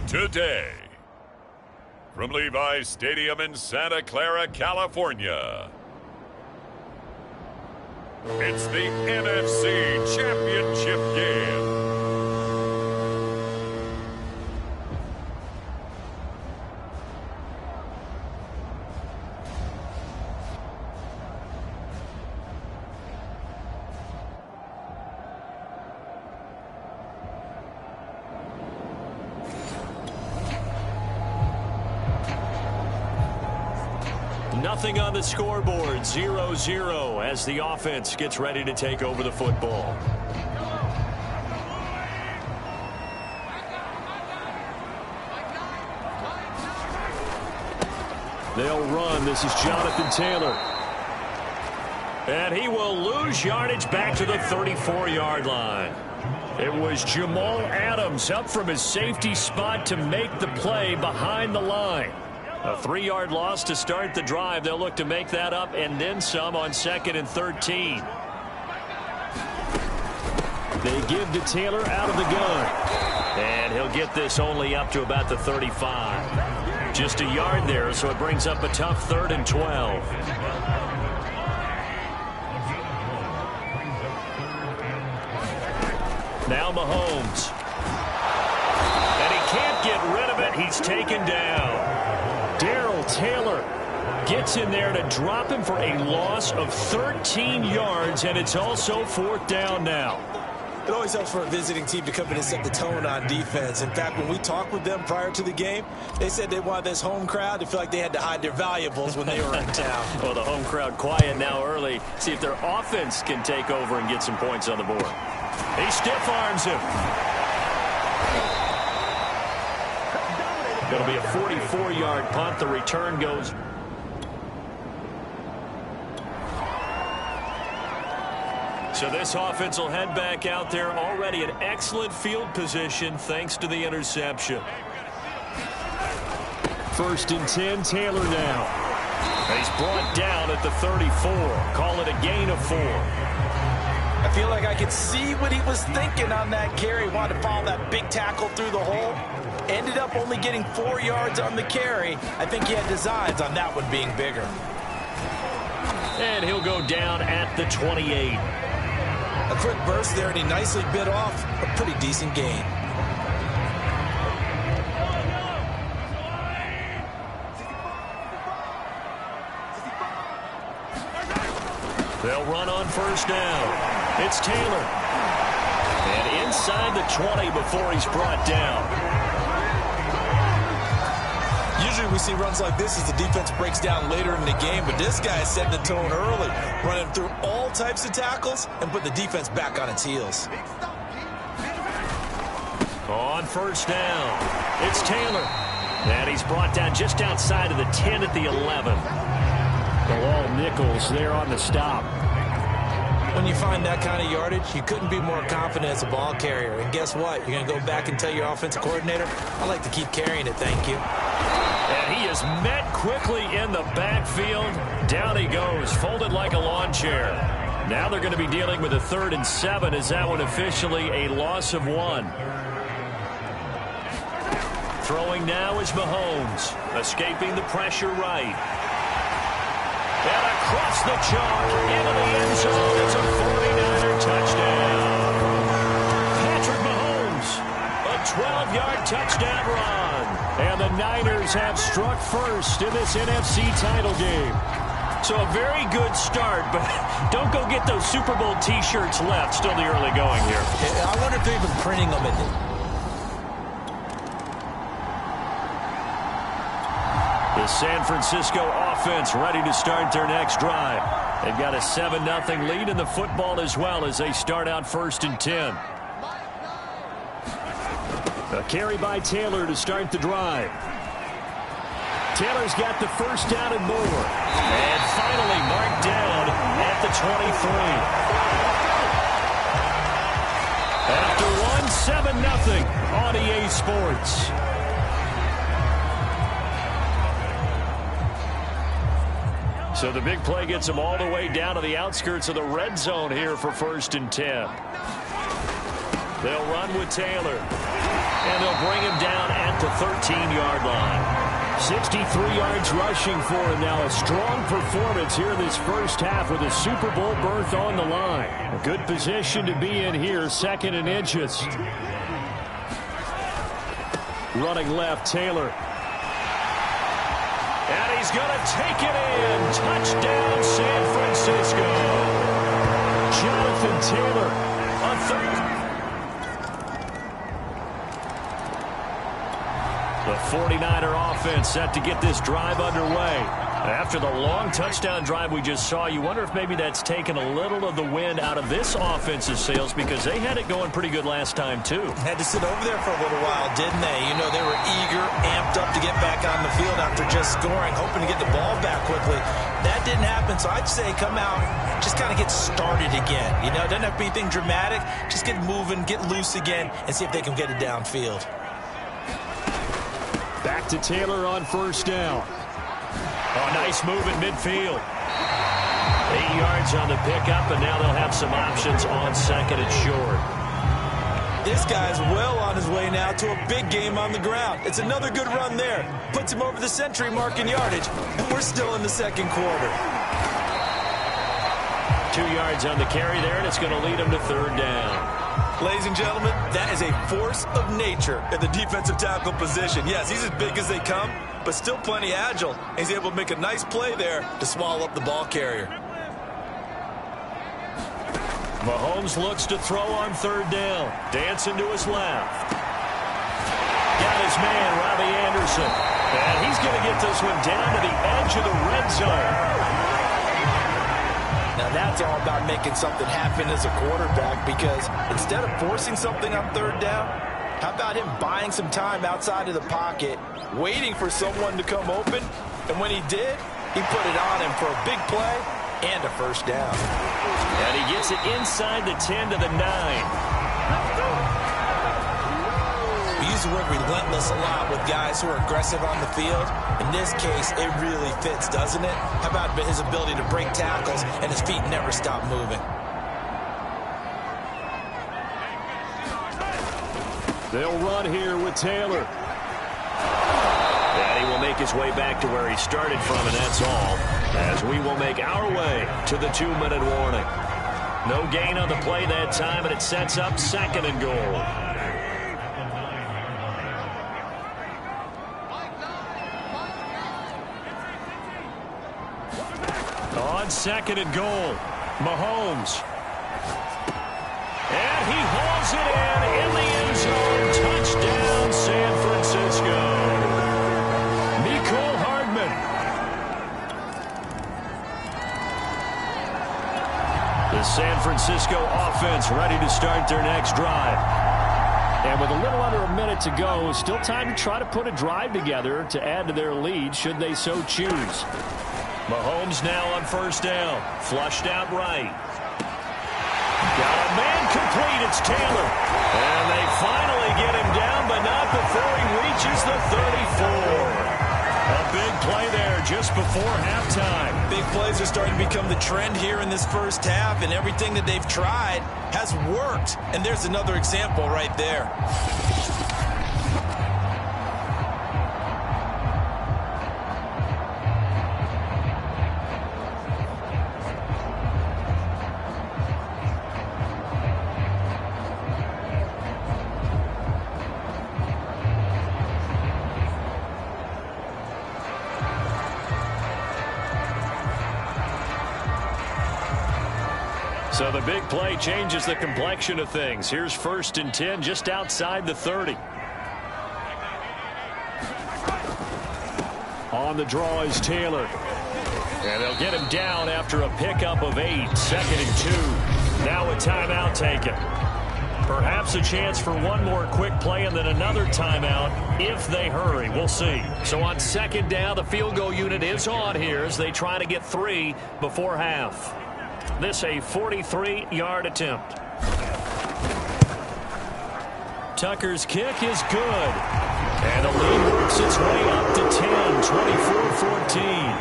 today. From Levi's Stadium in Santa Clara, California, it's the NFC Championship game. Nothing on the scoreboard, 0-0 as the offense gets ready to take over the football. They'll run. This is Jonathan Taylor. And he will lose yardage back to the 34-yard line. It was Jamal Adams up from his safety spot to make the play behind the line. A 3-yard loss to start the drive. They'll look to make that up and then some on 2nd and 13. They give to Taylor out of the gun. And he'll get this only up to about the 35. Just a yard there, so it brings up a tough 3rd and 12. Now Mahomes. And he can't get rid of it. He's taken down. Taylor gets in there to drop him for a loss of 13 yards, and it's also 4th down now. It always helps for a visiting team to come in and set the tone on defense. In fact, when we talked with them prior to the game, they said they wanted this home crowd to feel like they had to hide their valuables when they were in town. Well, the home crowd quiet now early. See if their offense can take over and get some points on the board. He stiff-arms him. It'll be a 44-yard punt. The return goes. So this offense will head back out there, already in excellent field position thanks to the interception. 1st and 10, Taylor now. He's brought down at the 34. Call it a gain of 4. I feel like I could see what he was thinking on that carry. Wanted to follow that big tackle through the hole. Ended up only getting 4 yards on the carry. I think he had designs on that one being bigger. And he'll go down at the 28. A quick burst there, and he nicely bit off a pretty decent gain. They'll run on 1st down. It's Taylor. And inside the 20 before he's brought down. Usually we see runs like this as the defense breaks down later in the game, but this guy is setting the tone early, running through all types of tackles and put the defense back on its heels. On 1st down, it's Taylor. And he's brought down just outside of the 10 at the 11. Bilal Nichols there on the stop. When you find that kind of yardage, you couldn't be more confident as a ball carrier. And guess what? You're going to go back and tell your offensive coordinator, I like to keep carrying it, thank you. And he is met quickly in the backfield. Down he goes, folded like a lawn chair. Now they're going to be dealing with a 3rd and 7 as that one officially a loss of 1. Throwing now is Mahomes, escaping the pressure right. And across the chalk, into the end zone, it's a 49er touchdown. Patrick Mahomes, a 12-yard touchdown run. And the Niners have struck first in this NFC title game. So a very good start, but don't go get those Super Bowl T-shirts left. Still the early going here. I wonder if they're even printing them in there. The San Francisco offense ready to start their next drive. They've got a 7-0 lead in the football as well as they start out 1st and 10. A carry by Taylor to start the drive. Taylor's got the 1st down and more. And finally marked down at the 23. After one, 7-0 on EA Sports. So the big play gets them all the way down to the outskirts of the red zone here for 1st and 10. They'll run with Taylor. And they'll bring him down at the 13-yard line. 63 yards rushing for him now. A strong performance here this first half with a Super Bowl berth on the line. A good position to be in here, 2nd and inches. Running left, Taylor. And he's going to take it in. Touchdown, San Francisco. Jonathan Taylor, a third. The 49er offense set to get this drive underway. After the long touchdown drive we just saw, you wonder if maybe that's taken a little of the wind out of this offense's sails, because they had it going pretty good last time, too. Had to sit over there for a little while, didn't they? You know, they were eager, amped up to get back on the field after just scoring, hoping to get the ball back quickly. That didn't happen, so I'd say come out, just kind of get started again. You know, it doesn't have to be anything dramatic. Just get moving, get loose again, and see if they can get it downfield. Back to Taylor on first down. Oh, nice move in midfield. 8 yards on the pickup, and now they'll have some options on 2nd and short. This guy's well on his way now to a big game on the ground. It's another good run there. Puts him over the century mark in yardage, and we're still in the 2nd quarter. 2 yards on the carry there, and it's going to lead him to 3rd down. Ladies and gentlemen, that is a force of nature in the defensive tackle position. Yes, he's as big as they come, but still plenty agile. He's able to make a nice play there to swallow up the ball carrier. Mahomes looks to throw on 3rd down. Dancing to his left. Got his man, Robbie Anderson. And he's going to get this one down to the edge of the red zone. Now that's all about making something happen as a quarterback, because instead of forcing something on 3rd down, how about him buying some time outside of the pocket, waiting for someone to come open, and when he did, he put it on him for a big play and a 1st down. And he gets it inside the 10 to the 9. We use the word relentless a lot with guys who are aggressive on the field. In this case, it really fits, doesn't it? How about his ability to break tackles and his feet never stop moving? They'll run here with Taylor. And he will make his way back to where he started from, and that's all, as we will make our way to the 2-minute warning. No gain on the play that time, and it sets up 2nd and goal. On 2nd and goal, Mahomes. And he hauls it in the end zone. Touchdown, San Francisco. Mecole Hardman. The San Francisco offense ready to start their next drive. And with a little under a minute to go, still time to try to put a drive together to add to their lead should they so choose. Mahomes now on 1st down. Flushed out right. Got a man complete. It's Taylor. And they finally get him down, but not before he reaches the 34. A big play there just before halftime. Big plays are starting to become the trend here in this first half, and everything that they've tried has worked. And there's another example right there. So the big play changes the complexion of things. Here's 1st and 10 just outside the 30. On the draw is Taylor. And they'll get him down after a pickup of 8. 2nd and 2. Now a timeout taken. Perhaps a chance for one more quick play and then another timeout if they hurry. We'll see. So on 2nd down, the field goal unit is on here as they try to get 3 before half. This a 43-yard attempt. Tucker's kick is good. And the lead works its way up to 10, 24-14.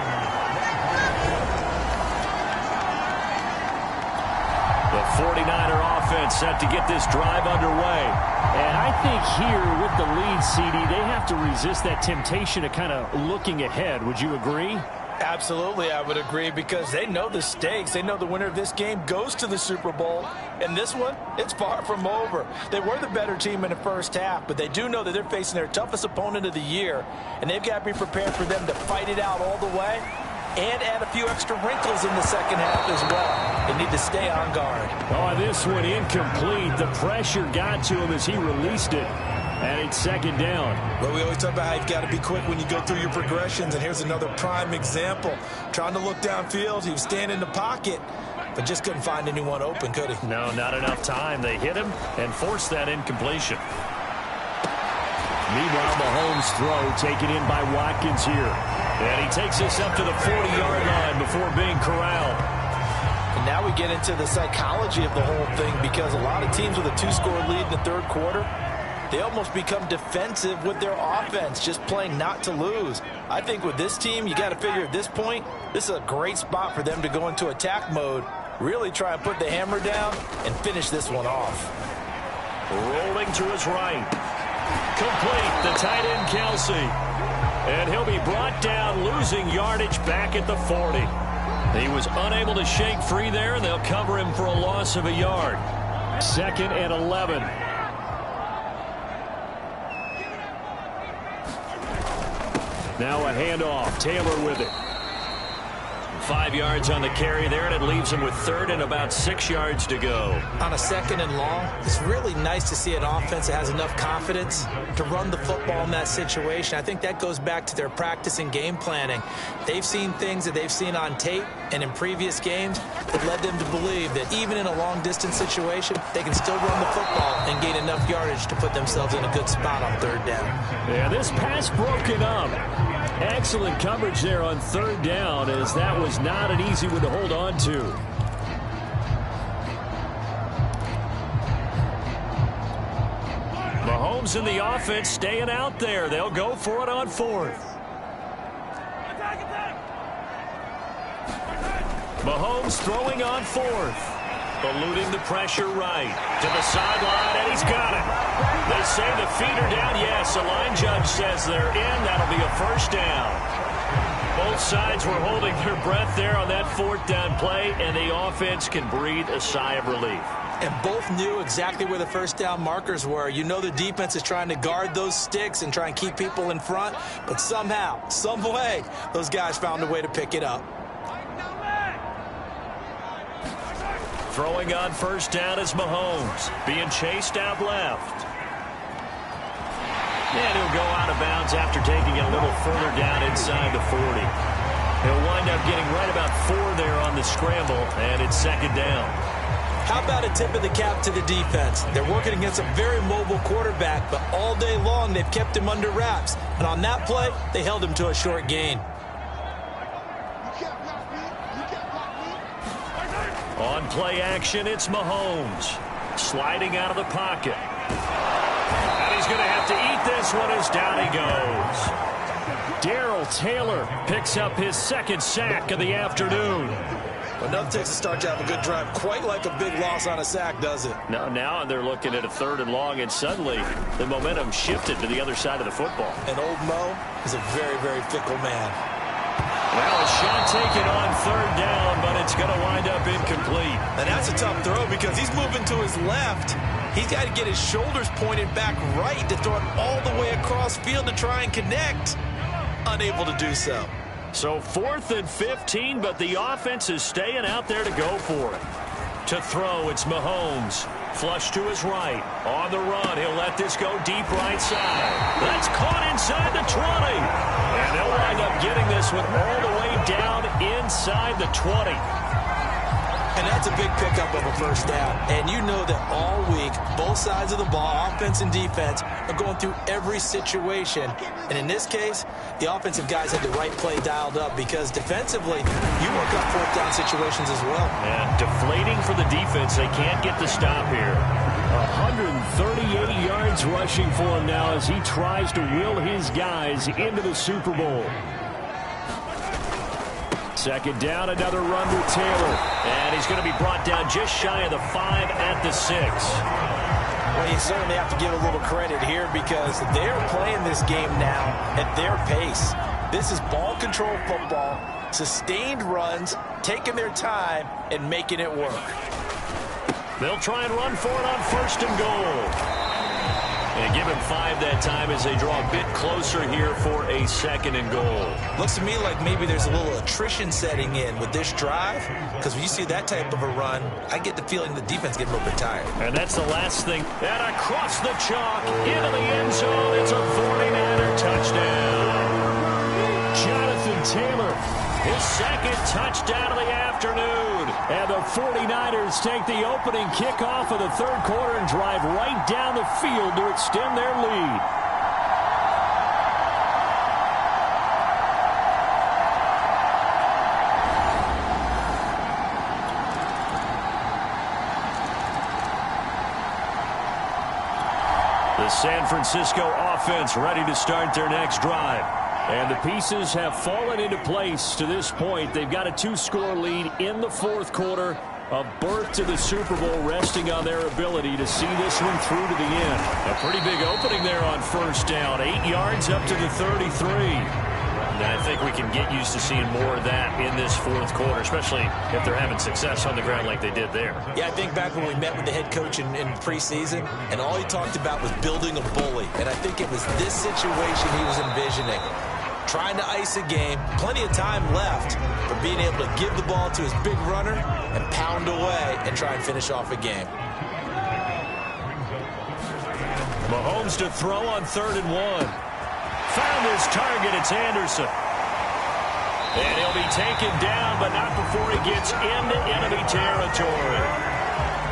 The 49er offense set to get this drive underway. And I think here with the lead, CD, they have to resist that temptation of kind of looking ahead. Would you agree? Absolutely, I would agree, because they know the stakes. They know the winner of this game goes to the Super Bowl. And this one, it's far from over. They were the better team in the first half, but they do know that they're facing their toughest opponent of the year, and they've got to be prepared for them to fight it out all the way and add a few extra wrinkles in the second half as well. They need to stay on guard. Oh, this one incomplete. The pressure got to him as he released it. And it's second down. Well, we always talk about how you've got to be quick when you go through your progressions, and here's another prime example. Trying to look downfield, he was standing in the pocket, but just couldn't find anyone open, could he? No, not enough time. They hit him and forced that incompletion. Meanwhile, Mahomes' throw taken in by Watkins here. And he takes us up to the 40-yard line before being corralled. And now we get into the psychology of the whole thing, because a lot of teams with a two-score lead in the third quarter, they almost become defensive with their offense, just playing not to lose. I think with this team, you got to figure at this point, this is a great spot for them to go into attack mode, really try and put the hammer down and finish this one off. Rolling to his right. Complete, the tight end Kelsey. And he'll be brought down, losing yardage back at the 40. He was unable to shake free there, and they'll cover him for a loss of a yard. 2nd and 11. Now a handoff. Taylor with it. 5 yards on the carry there, and it leaves him with 3rd and about 6 yards to go. On a 2nd and long, it's really nice to see an offense that has enough confidence to run the football in that situation. I think that goes back to their practice and game planning. They've seen things that they've seen on tape and in previous games that led them to believe that even in a long-distance situation, they can still run the football and gain enough yardage to put themselves in a good spot on 3rd down. Yeah, this pass broken up. Excellent coverage there on 3rd down, as that was not an easy one to hold on to. Mahomes and the offense staying out there. They'll go for it on 4th. Mahomes throwing on 4th. Eluding the pressure right. To the sideline, and he's got it. They say the feet are down. Yes, the line judge says they're in. That'll be a 1st down. Both sides were holding their breath there on that 4th down play, and the offense can breathe a sigh of relief. And both knew exactly where the 1st down markers were. You know the defense is trying to guard those sticks and try and keep people in front, but somehow, some way, those guys found a way to pick it up. Throwing on 1st down is Mahomes, being chased out left. And he'll go out of bounds after taking it a little further down inside the 40. He'll wind up getting right about 4 there on the scramble, and it's 2nd down. How about a tip of the cap to the defense? They're working against a very mobile quarterback, but all day long they've kept him under wraps. And on that play, they held him to a short gain. On play action, it's Mahomes. Sliding out of the pocket. And he's going to have to eat this one as down he goes. Darrell Taylor picks up his 2nd sack of the afternoon. But nothing takes a start to have a good drive quite like a big loss on a sack, does it? No, now they're looking at a 3rd and long, and suddenly the momentum shifted to the other side of the football. And old Mo is a very, very fickle man. Well, a shot taken on 3rd down, but it's going to wind up incomplete. And that's a tough throw because he's moving to his left. He's got to get his shoulders pointed back right to throw it all the way across field to try and connect. Unable to do so. So 4th and 15, but the offense is staying out there to go for it. To throw, it's Mahomes. Flush to his right. On the run, he'll let this go deep right side. That's caught inside the 20. And they'll wind up getting this one all the way down inside the 20. And that's a big pickup of a 1st down. And you know that all week, both sides of the ball, offense and defense, are going through every situation. And in this case, the offensive guys had the right play dialed up because defensively, you work on 4th down situations as well. And deflating for the defense. They can't get the stop here. 138 yards rushing for him now as he tries to will his guys into the Super Bowl. Second down, another run with Taylor. And he's going to be brought down just shy of the 5 at the 6. Well, you certainly have to give a little credit here because they're playing this game now at their pace. This is ball control football, sustained runs, taking their time, and making it work. They'll try and run for it on 1st and goal. And give him 5 that time as they draw a bit closer here for a 2nd and goal. Looks to me like maybe there's a little attrition setting in with this drive, because when you see that type of a run, I get the feeling the defense getting a little bit tired. And that's the last thing. And across the chalk, into the end zone, it's a 49er touchdown. Jonathan Taylor, his 2nd touchdown of the afternoon. And the 49ers take the opening kickoff of the 3rd quarter and drive right down the field to extend their lead. The San Francisco offense ready to start their next drive. And the pieces have fallen into place to this point. They've got a 2-score lead in the 4th quarter. A berth to the Super Bowl resting on their ability to see this one through to the end. A pretty big opening there on 1st down. 8 yards up to the 33. And I think we can get used to seeing more of that in this 4th quarter, especially if they're having success on the ground like they did there. Yeah, I think back when we met with the head coach in preseason, and all he talked about was building a bully. And I think it was this situation he was envisioning. Trying to ice a game, plenty of time left, but being able to give the ball to his big runner and pound away and try and finish off a game. Mahomes to throw on 3rd and 1. Found his target, it's Anderson. And he'll be taken down, but not before he gets into enemy territory.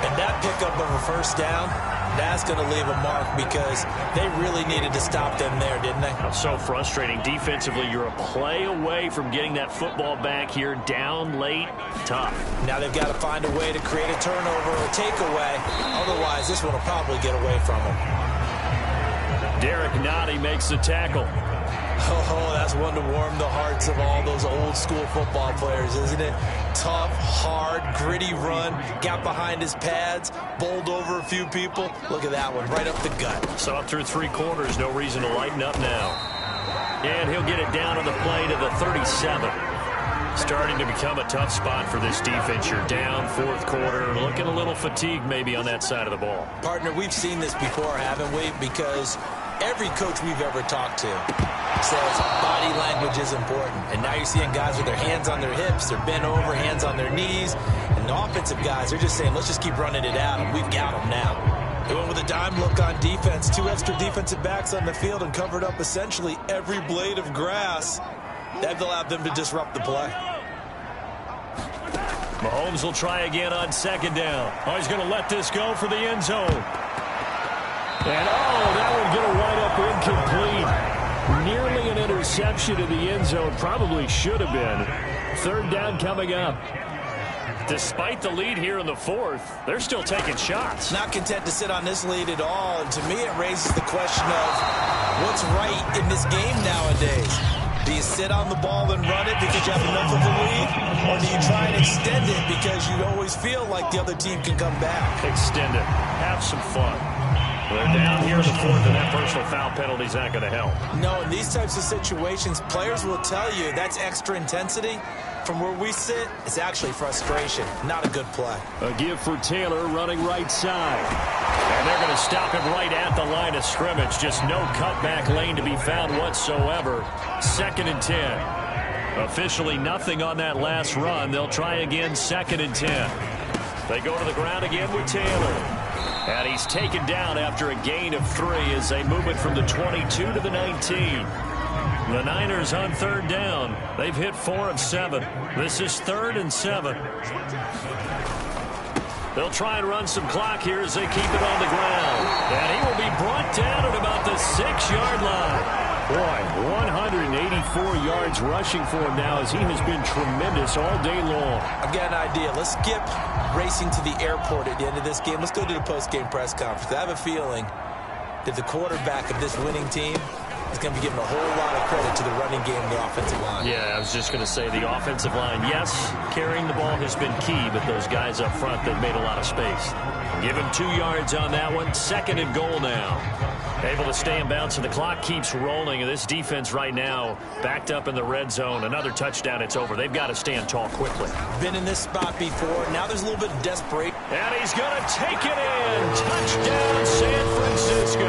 And that pickup of a 1st down, that's going to leave a mark because they really needed to stop them there, didn't they? That's so frustrating. Defensively, you're a play away from getting that football back here. Down late, tough. Now they've got to find a way to create a turnover or a takeaway. Otherwise, this one will probably get away from them. Derek Nottie makes the tackle. Oh, that's one to warm the hearts of all those old school football players, isn't it? Tough, hard, gritty run, got behind his pads, bowled over a few people. Look at that one, right up the gut. Saw it through 3 quarters, no reason to lighten up now. And he'll get it down on the play to the 37. Starting to become a tough spot for this defense. You're down 4th quarter, looking a little fatigued maybe on that side of the ball. Partner, we've seen this before, haven't we? Because every coach we've ever talked to says body language is important. And now you're seeing guys with their hands on their hips, they're bent over, hands on their knees. And the offensive guys, they're just saying, let's just keep running it out, and we've got them now. They went with a dime look on defense, 2 extra defensive backs on the field and covered up essentially every blade of grass. That allowed them to disrupt the play. Mahomes will try again on 2nd down. Oh, he's going to let this go for the end zone. And that one going to wind up incomplete. Nearly an interception in the end zone. Probably should have been. 3rd down coming up. Despite the lead here in the 4th, they're still taking shots. Not content to sit on this lead at all. And to me, it raises the question of what's right in this game nowadays. Do you sit on the ball and run it because you have enough of a lead? Or do you try and extend it because you always feel like the other team can come back? Extend it. Have some fun. They're down here in the 4th, and that personal foul penalty's not going to help. No, in these types of situations, players will tell you that's extra intensity. From where we sit, it's actually frustration. Not a good play. A give for Taylor running right side. And they're going to stop him right at the line of scrimmage. Just no cutback lane to be found whatsoever. 2nd and 10. Officially nothing on that last run. They'll try again 2nd and 10. They go to the ground again with Taylor. And he's taken down after a gain of 3 as they move it from the 22 to the 19. The Niners on 3rd down. They've hit 4 of 7. This is 3rd and 7. They'll try and run some clock here as they keep it on the ground. And he will be brought down at about the 6-yard line. Boy, 184 yards rushing for him now as he has been tremendous all day long. I've got an idea. Let's skip racing to the airport at the end of this game. Let's go to the post-game press conference. I have a feeling that the quarterback of this winning team is going to be given a whole lot of credit to the running game and the offensive line. Yeah, I was just going to say the offensive line, yes, carrying the ball has been key, but those guys up front, they've made a lot of space. Give him 2 yards on that one. 2nd and goal now. Able to stay in bounds, and the clock keeps rolling. And this defense right now backed up in the red zone. Another touchdown, it's over. They've got to stand tall quickly. Been in this spot before. Now there's a little bit of desperation. And he's going to take it in. Touchdown, San Francisco.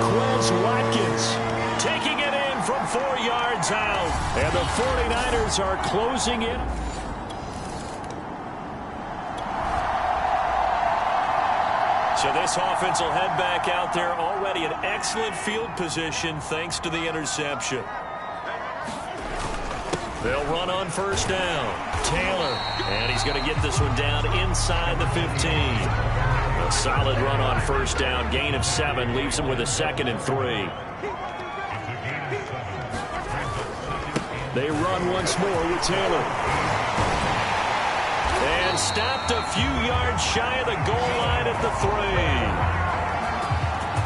Quez Watkins taking it in from 4 yards out. And the 49ers are closing in. So this offense will head back out there, already in excellent field position thanks to the interception. They'll run on 1st down. Taylor, and he's going to get this one down inside the 15. A solid run on 1st down, gain of 7, leaves him with a 2nd and 3. They run once more with Taylor. And stopped a few yards shy of the goal line at the 3.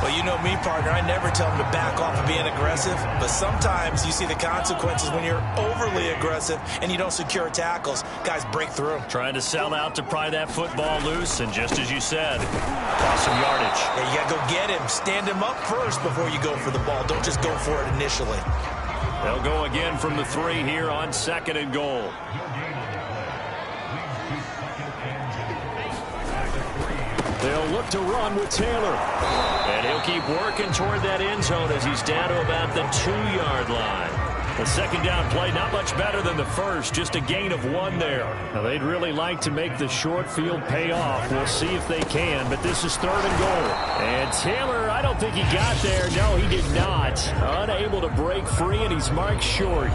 Well, you know me, partner. I never tell them to back off of being aggressive, but sometimes you see the consequences when you're overly aggressive and you don't secure tackles. Guys break through. Trying to sell out to pry that football loose, and just as you said, cost some yardage. Yeah, you got to go get him. Stand him up first before you go for the ball. Don't just go for it initially. They'll go again from the 3 here on 2nd and goal. They'll look to run with Taylor. And he'll keep working toward that end zone as he's down to about the 2-yard line. The 2nd down play, not much better than the first, just a gain of 1 there. Now, they'd really like to make the short field pay off. We'll see if they can, but this is 3rd and goal. And Taylor, I don't think he got there. No, he did not. Unable to break free, and he's marked short.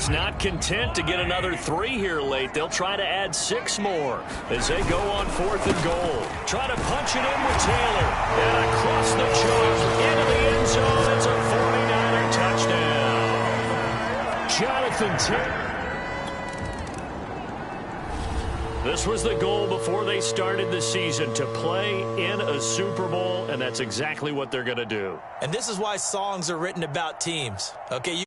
Not content to get another 3 here late. They'll try to add 6 more as they go on 4th and goal. Try to punch it in with Taylor. And across the chalk into the end zone. It's a 49er touchdown. Jonathan Taylor. This was the goal before they started the season, to play in a Super Bowl, and that's exactly what they're going to do. And this is why songs are written about teams. Okay,